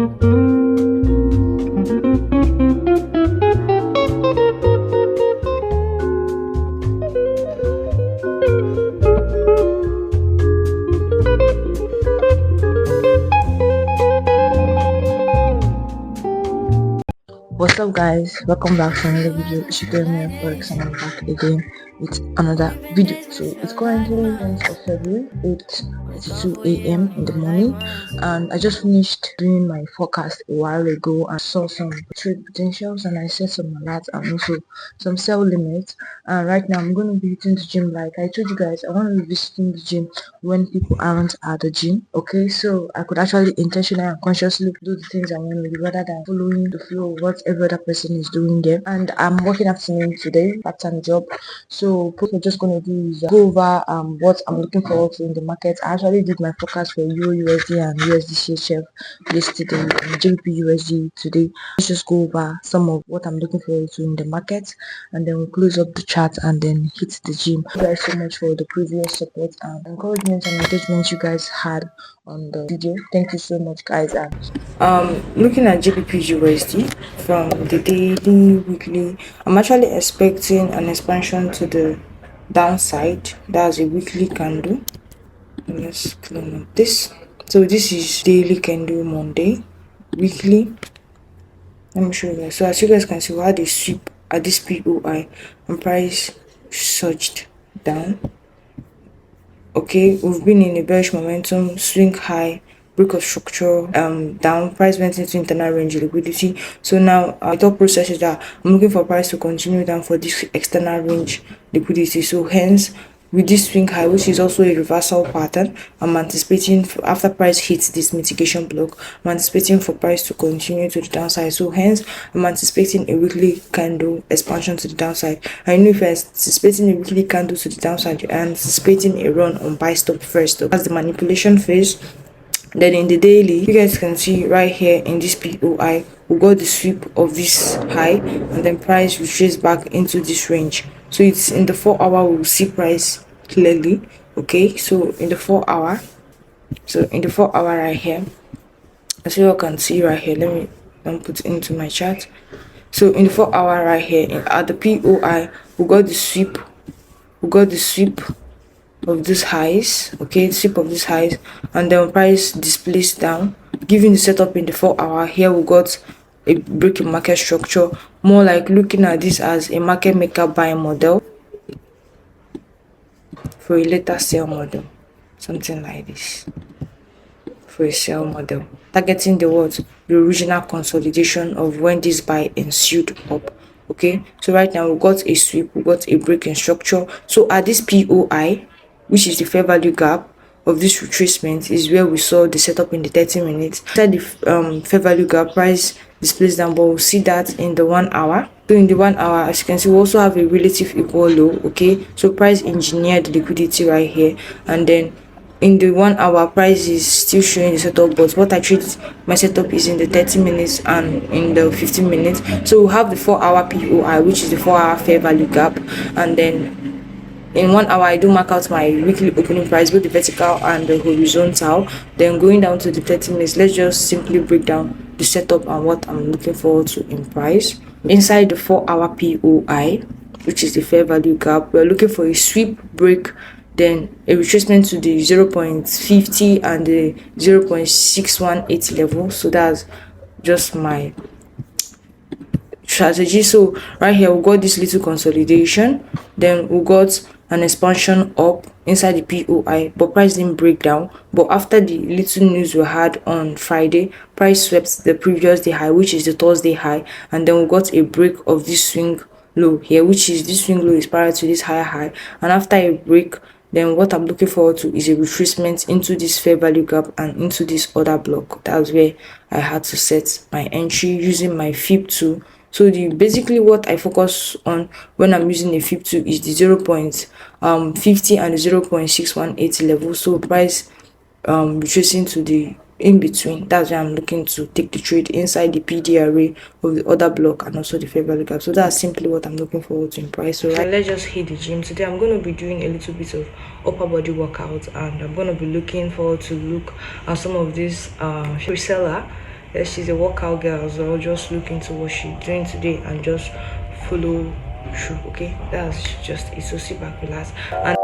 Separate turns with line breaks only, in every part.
What's up guys, welcome back to another video. It's your girl Mia Forex and I'm back again with another video. So it's currently 10th of February, 8:32 a.m. in the morning, and I just finished doing my forecast a while ago and saw some trade potentials, and I set some alerts and also some sell limits. And right now I'm going to be hitting the gym. Like I told you guys, I want to be visiting the gym when people aren't at the gym, okay? So I could actually intentionally and consciously do the things I want to do rather than following the flow of what every other person is doing there. And I'm working afternoon today, part-time job. So what we're just going to do is go over what I'm looking forward to in the market. I actually did my forecast for Euro USD and USDCHF yesterday and GBPUSD today. Let's just go over some of what I'm looking forward to in the market, and then we'll close up the chart and then hit the gym. Thank you guys so much for the previous support and encouragement and engagement you guys had on the video. Thank you so much guys. Looking at GBPUSD from the daily, weekly, I'm actually expecting an expansion to the downside. That's a weekly candle. Let's clean up this. So this is daily candle Monday, weekly. Let me show you guys. So as you guys can see, we had a sweep at this POI and price surged down. Okay, we've been in a bearish momentum, swing high, break of structure, down, price went into internal range liquidity. So now my thought process is that I'm looking for price to continue down for this external range liquidity. So hence, with this swing high, which is also a reversal pattern, I'm anticipating after price hits this mitigation block, I'm anticipating for price to continue to the downside. So hence, I'm anticipating a weekly candle expansion to the downside. I know if you're anticipating a weekly candle to the downside, you're anticipating a run on buy stop first. So that's the manipulation phase. Then in the daily, you guys can see right here in this POI, we got the sweep of this high and then price retraces back into this range. So it's in the 4 hour we'll see price clearly. Okay, so in the 4 hour, right here, as you all can see right here, let me put it into my chart. So in the 4 hour right here at the POI, we got the sweep of these highs, okay, sweep of these highs, and then price displaced down, giving the setup in the 4 hour. Here we got a break in market structure, more like looking at this as a market maker buy model for a later sell model, something like this, for a sell model, targeting the original consolidation of when this buy ensued up. Okay, so right now we got a sweep, we got a break in structure. So at this POI, which is the fair value gap of this retracement, is where we saw the setup in the 30 minutes. After the fair value gap, price displays down, but we'll see that in the 1 hour. So in the 1 hour, as you can see, we also have a relative equal low. Okay, so price engineered liquidity right here, and then in the 1 hour, price is still showing the setup, but what I treat my setup is in the 30 minutes and in the 15 minutes. So we have the 4 hour POI, which is the 4 hour fair value gap, and then in 1 hour I do mark out my weekly opening price, both the vertical and the horizontal. Then going down to the 30 minutes, let's just simply break down the setup and what I'm looking forward to in price. Inside the 4 hour POI, which is the fair value gap, we're looking for a sweep break, then a retracement to the 0.50 and the 0.618 level. So that's just my strategy. So right here we got this little consolidation, then we got an expansion up inside the POI, but price didn't break down. But after the little news we had on Friday, price swept the previous day high, which is the Thursday high, and then we got a break of this swing low here, which is this swing low is prior to this higher high. And after a break, then what I'm looking forward to is a retracement into this fair value gap and into this other block. That's where I had to set my entry using my FIB 2. So basically what I focus on when I'm using a FIB 2 is the 0.50 and the 0.618 level. So price retracing to the in between, that's where I'm looking to take the trade inside the PD array of the other block and also the fair value gap. So that's simply what I'm looking forward to in price. So let's just hit the gym. Today I'm going to be doing a little bit of upper body workout, and I'm going to be looking forward to look at some of these reseller she's a workout girl, so just look into what she's doing today and just follow through. Okay, that's just it. So sit back, relax, and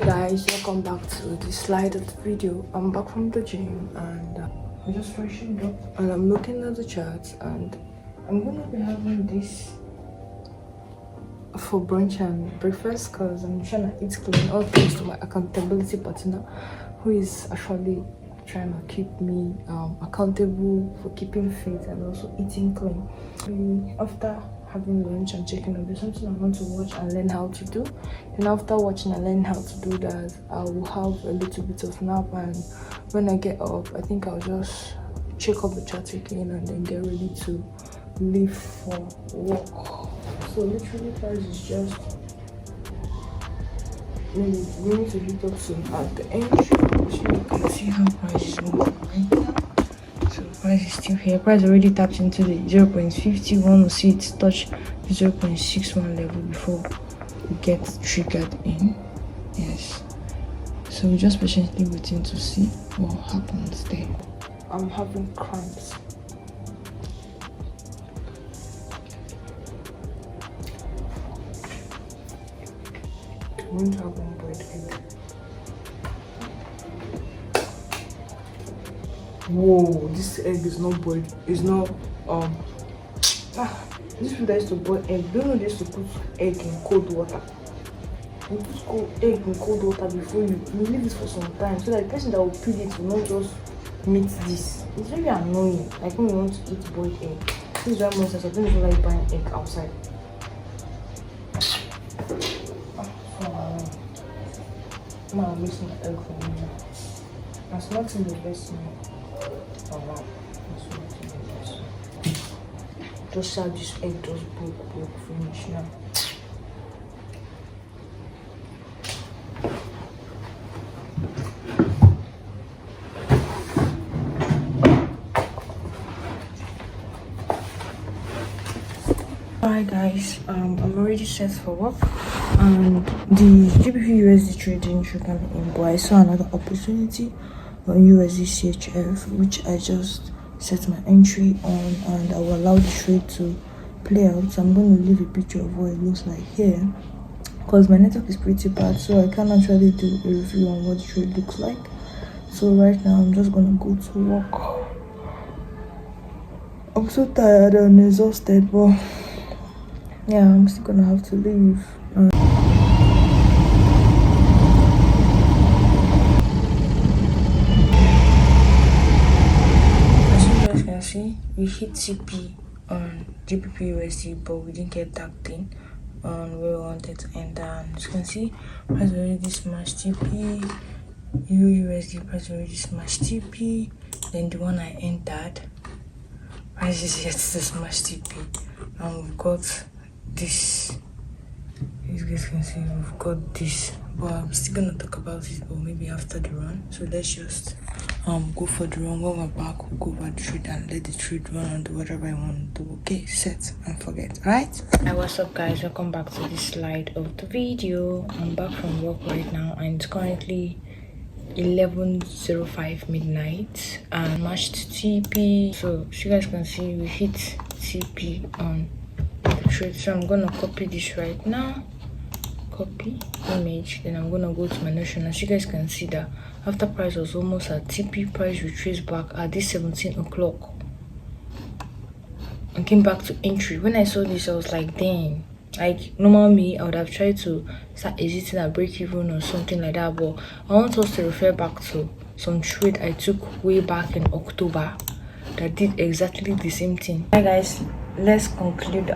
guys, welcome back to the slide of the video. I'm back from the gym and I'm just freshened up and I'm looking at the charts, and I'm gonna be having this for brunch and breakfast because I'm trying to eat clean, all thanks to my accountability partner who is actually trying to keep me accountable for keeping fit and also eating clean. After having lunch and checking up, there's something I want to watch and learn how to do. And after watching and learning how to do that, I will have a little bit of nap, and when I get up, I think I'll just check up the chart again and then get ready to leave for work. So literally price is just maybe we need to hit up soon at the end, so you can see how price is moving right now. So price is still here. Price already tapped into the 0.51. We'll see it touch the 0.61 level before we get triggered in. Yes. So we're just patiently waiting to see what happens there. I'm having cramps. I'm going to have one boiled egg. Whoa, this egg is not boiled. It's not this food that used to boil egg. Don't know they used to put egg in cold water. You put egg in cold water before you leave it for some time, so that the person that will peel it will not just meet this. It's very annoying. Like when you want to eat boiled egg. This is why most times I don't like buying egg outside. I'm missing the egg for me. That's not in the best meal. Oh wow, that's not in the best meal. Just how this egg just broke finish now. Alright guys, I'm already set for work, and the GBPUSD trading should come in, but I saw another opportunity on USDCHF which I just set my entry on, and I will allow the trade to play out. So I'm going to leave a picture of what it looks like here because my network is pretty bad, so I can't actually do a review on what the trade looks like. So right now I'm just going to go to work. I'm so tired and exhausted, but yeah, I'm still gonna have to leave. As you guys can see, we hit CP on GBPUSD, but we didn't get that thing on where we wanted to enter. And as you can see, price already smashed TP. USD price already smashed TP. Then the one I entered, price is yet to smash TP, and we've got this. You guys can see we've got this, but I'm still gonna talk about it, but maybe after the run. So let's just go for the run. When we're back, we'll go over the trade and let the trade run and do whatever I want to do. Okay, set and forget. Alright? Hi, what's up guys? Welcome back to this slide of the video. I'm back from work right now and it's currently 11:05 midnight and matched TP. So you guys can see we hit TP on the trade. So I'm gonna copy this right now. Copy image, then I'm gonna go to my notion. As you guys can see that after price was almost at TP, price retraced back at this 17 o'clock and came back to entry. When I saw this, I was like, dang, like normal me, I would have tried to start exiting at break even or something like that, but I want us to refer back to some trade I took way back in October that did exactly the same thing. Hi guys, let's conclude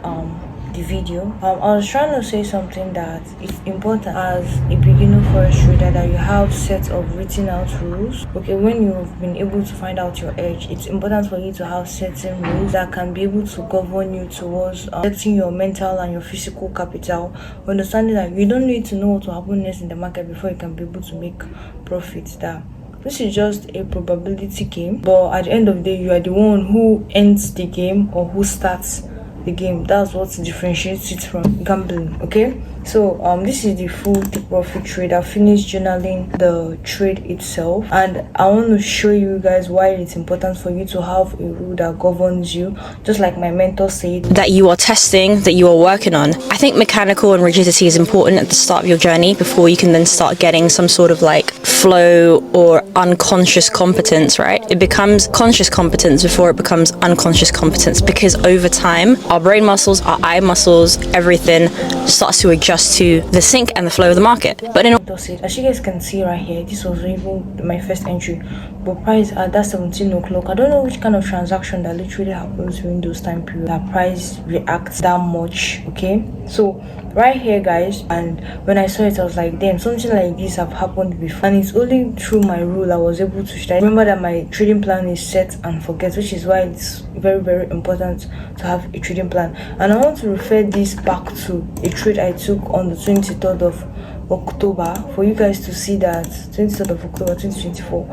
the video. I was trying to say something that it's important as a beginner forex trader that you have set of written out rules. Okay, when you've been able to find out your edge, it's important for you to have certain rules that can be able to govern you towards setting your mental and your physical capital, understanding that you don't need to know what will happen next in the market before you can be able to make profits. That this is just a probability game, but at the end of the day, you are the one who ends the game or who starts the game. That's what differentiates it from gambling. Okay, so this is the full take profit trade. I finished journaling the trade itself and I want to show you guys why it's important for you to have a rule that governs you, just like my mentor said,
that you are testing, that you are working on. I think mechanical and rigidity is important at the start of your journey before you can then start getting some sort of like flow or unconscious competence, right? It becomes conscious competence before it becomes unconscious competence, because over time our brain muscles, our eye muscles, everything starts to adjust to the sync and the flow of the market. But
as you guys can see right here, this was even my first entry, but price at that 17 o'clock, I don't know which kind of transaction that literally happens during those time periods that price reacts that much. Okay, so right here guys, and when I saw it I was like, damn, something like this have happened before, and it's only through my rule I was able to remember that my trading plan is set and forget, which is why it's very, very important to have a trading plan. And I want to refer this back to a trade I took on the 23rd of October for you guys to see that 23rd of October 2024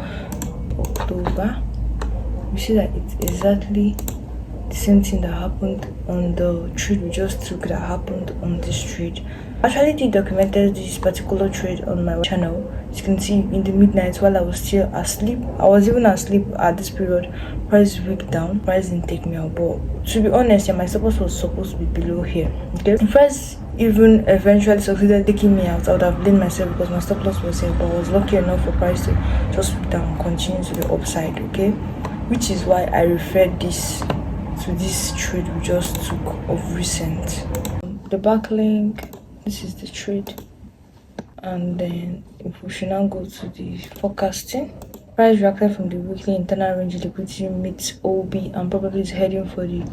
October, you see that it's exactly the same thing that happened on the trade we just took that happened on this trade. I actually documented this particular trade on my channel. As you can see, in the midnight while I was still asleep, I was even asleep at this period, price wicked down, price didn't take me out. But to be honest, yeah, my stop loss was supposed to be below here. Okay, if price even eventually succeeded taking me out, I would have blamed myself because my stop loss was here, but I was lucky enough for price to just wick down and continue to the upside. Okay, which is why I referred this to this trade we just took of recent. The backlink, this is the trade, and then if we should now go to the forecasting, price reacted from the weekly internal range liquidity meets OB and probably is heading for the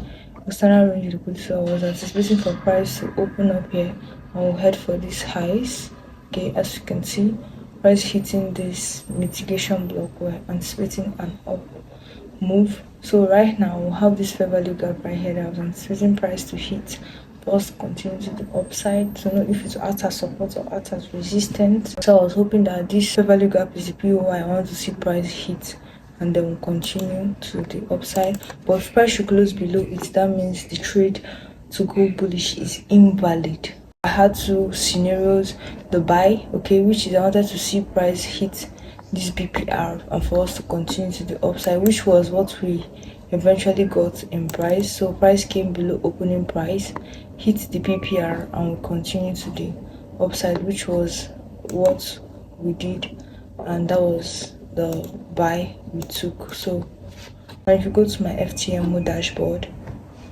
external range liquidity. So I was anticipating for price to open up here and we'll head for these highs. Okay, as you can see, price hitting this mitigation block, we're anticipating an up move. So right now we'll have this fair value gap right here that I was anticipating price to hit, first continue to the upside. So know if it's act as support or act as resistance. So I was hoping that this fair value gap is the POI I want to see price hit, and then we'll continue to the upside. But if price should close below it, that means the trade to go bullish is invalid. I had two scenarios: the buy, okay, which is I wanted to see price hit this BPR and for us to continue to the upside, which was what we eventually got in price. So price came below opening price, hit the BPR, and we continue to the upside, which was what we did, and that was the buy we took. So if you go to my FTMO dashboard,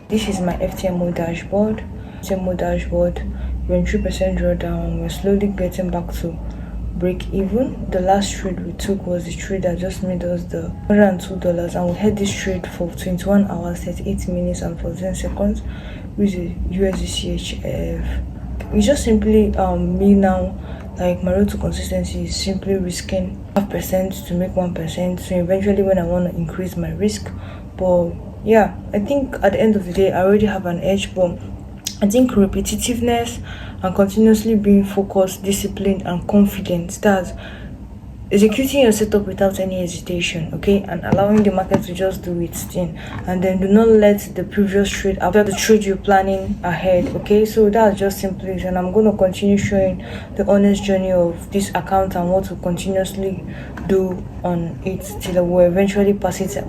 this is my FTMO dashboard. We're in 3% drawdown. We're slowly getting back to break even. The last trade we took was the trade that just made us the $102, and we had this trade for 21 hours 38 minutes and 14 seconds with the USDCHF. It's just simply me now, like my road to consistency is simply risking 0.5% to make 1%, so eventually when I want to increase my risk. But yeah, I think at the end of the day I already have an edge, but I think repetitiveness and continuously being focused, disciplined and confident, that executing your setup without any hesitation, okay, and allowing the market to just do its thing, and then do not let the previous trade affect the trade you're planning ahead, okay. So that's just simply it, and I'm going to continue showing the honest journey of this account and what to continuously do on it till we eventually pass it